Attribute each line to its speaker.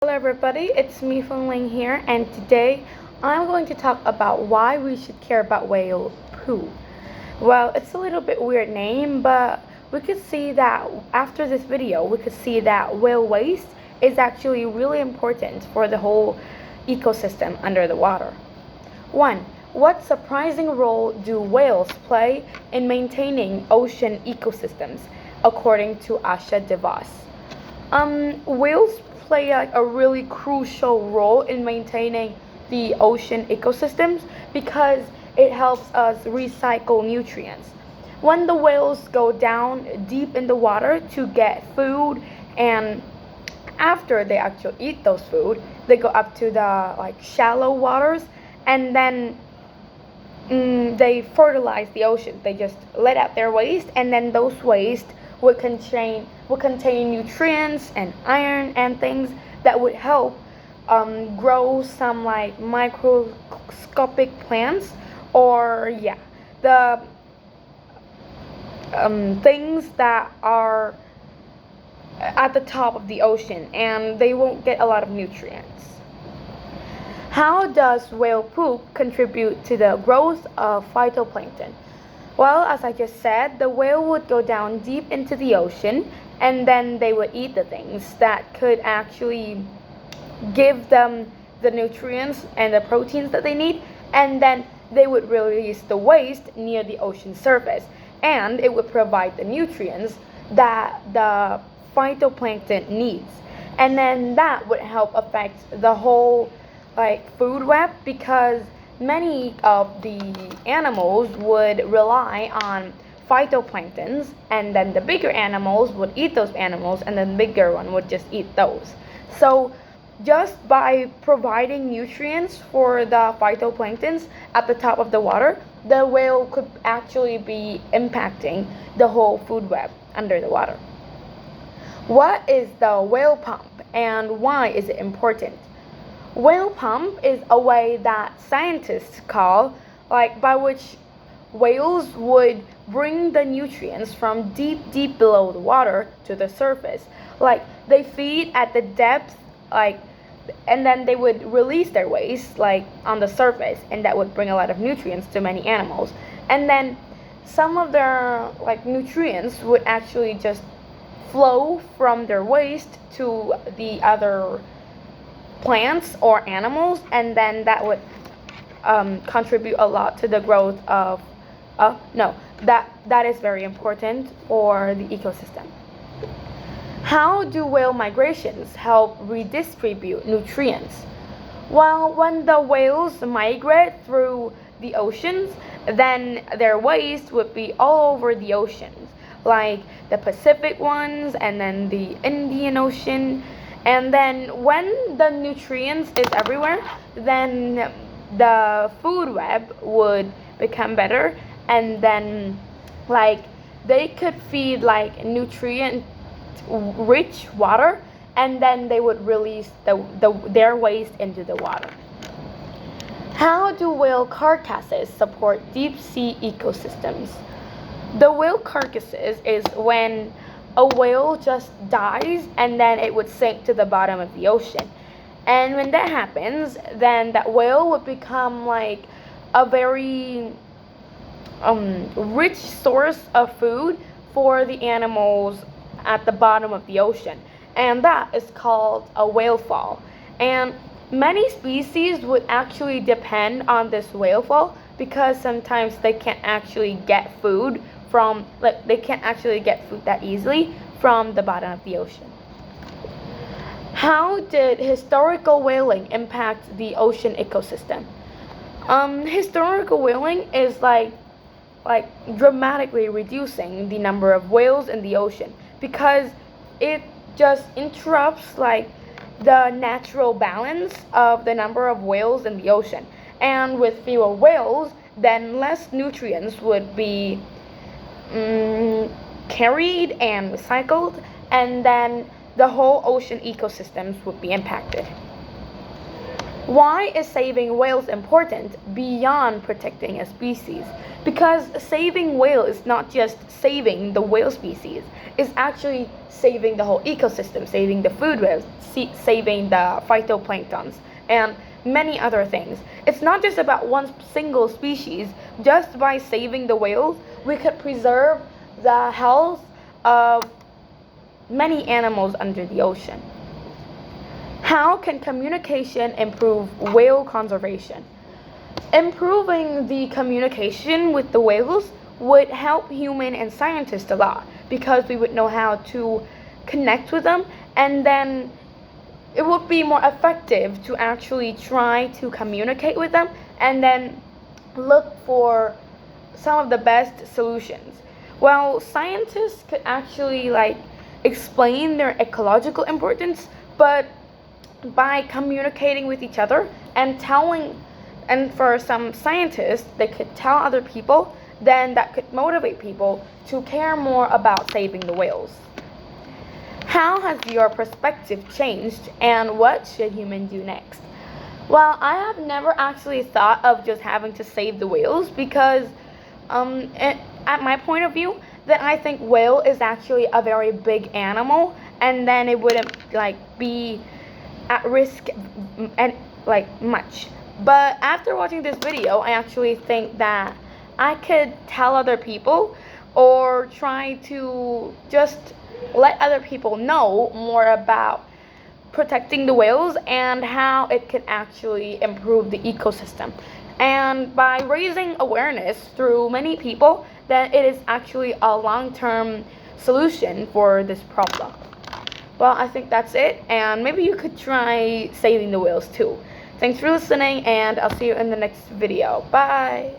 Speaker 1: Hello everybody, it's me Phuong Linh here, and today I'm going to talk about why we should care about whale poo. Well, it's a little bit weird name, but we could see that after this video, we could see that whale waste is actually really important for the whole ecosystem under the water. 1. What surprising role do whales play in maintaining ocean ecosystems, according to Asha DeVos? Whales play like a really crucial role in maintaining the ocean ecosystems because it helps us recycle nutrients. When the whales go down deep in the water to get food, and after they actually eat those food, they go up to the shallow waters, and then they fertilize the ocean. They just let out their waste, and then those waste would contain nutrients and iron and things that would help grow some microscopic plants, or the things that are at the top of the ocean, and they won't get a lot of nutrients. How does whale poop contribute to the growth of phytoplankton? Well, as I just said, the whale would go down deep into the ocean, and then they would eat the things that could actually give them the nutrients and the proteins that they need, and then they would release the waste near the ocean surface, and it would provide the nutrients that the phytoplankton needs, and then that would help affect the whole food web, because many of the animals would rely on phytoplanktons, and then the bigger animals would eat those animals, and then the bigger one would just eat those. So just by providing nutrients for the phytoplanktons at the top of the water, the whale could actually be impacting the whole food web under the water. What is the whale pump, and why is it important? Whale pump is a way that scientists call by which whales would bring the nutrients from deep below the water to the surface. They feed at the depth, and then they would release their waste on the surface, and that would bring a lot of nutrients to many animals. And then some of their nutrients would actually just flow from their waste to the other plants or animals, and then that would contribute a lot to the growth of no that is very important for the ecosystem. How do whale migrations help redistribute nutrients? Well, when the whales migrate through the oceans, then their waste would be all over the oceans, like the Pacific ones, and then the Indian Ocean. And then when the nutrients is everywhere, then the food web would become better, and then they could feed nutrient rich water, and then they would release their waste into the water. How do whale carcasses support deep sea ecosystems? The whale carcasses is when a whale just dies, and then it would sink to the bottom of the ocean. And when that happens, then that whale would become a very rich source of food for the animals at the bottom of the ocean. And that is called a whale fall. And many species would actually depend on this whale fall, because sometimes they can't actually get food that easily from the bottom of the ocean. How did historical whaling impact the ocean ecosystem? Historical whaling is dramatically reducing the number of whales in the ocean, because it just interrupts the natural balance of the number of whales in the ocean. And with fewer whales, then less nutrients would be carried and recycled, and then the whole ocean ecosystems would be impacted. Why is saving whales important beyond protecting a species? Because saving whale is not just saving the whale species, it's actually saving the whole ecosystem, saving the food webs, saving the phytoplanktons, and many other things. It's not just about one single species. Just by saving the whales, we could preserve the health of many animals under the ocean. How can communication improve whale conservation? Improving the communication with the whales would help human and scientists a lot because we would know how to connect with them, and then it would be more effective to actually try to communicate with them and then look for some of the best solutions. Well, scientists could actually explain their ecological importance, but by communicating with each other and for some scientists, they could tell other people, then that could motivate people to care more about saving the whales. How has your perspective changed, and what should humans do next? Well, I have never actually thought of just having to save the whales because at my point of view, that I think whale is actually a very big animal, and then it wouldn't be at risk and much. But after watching this video, I actually think that I could tell other people or try to just let other people know more about protecting the whales and how it can actually improve the ecosystem. And by raising awareness through many people, that it is actually a long-term solution for this problem. Well, I think that's it, and maybe you could try saving the whales too. Thanks for listening, and I'll see you in the next video. Bye!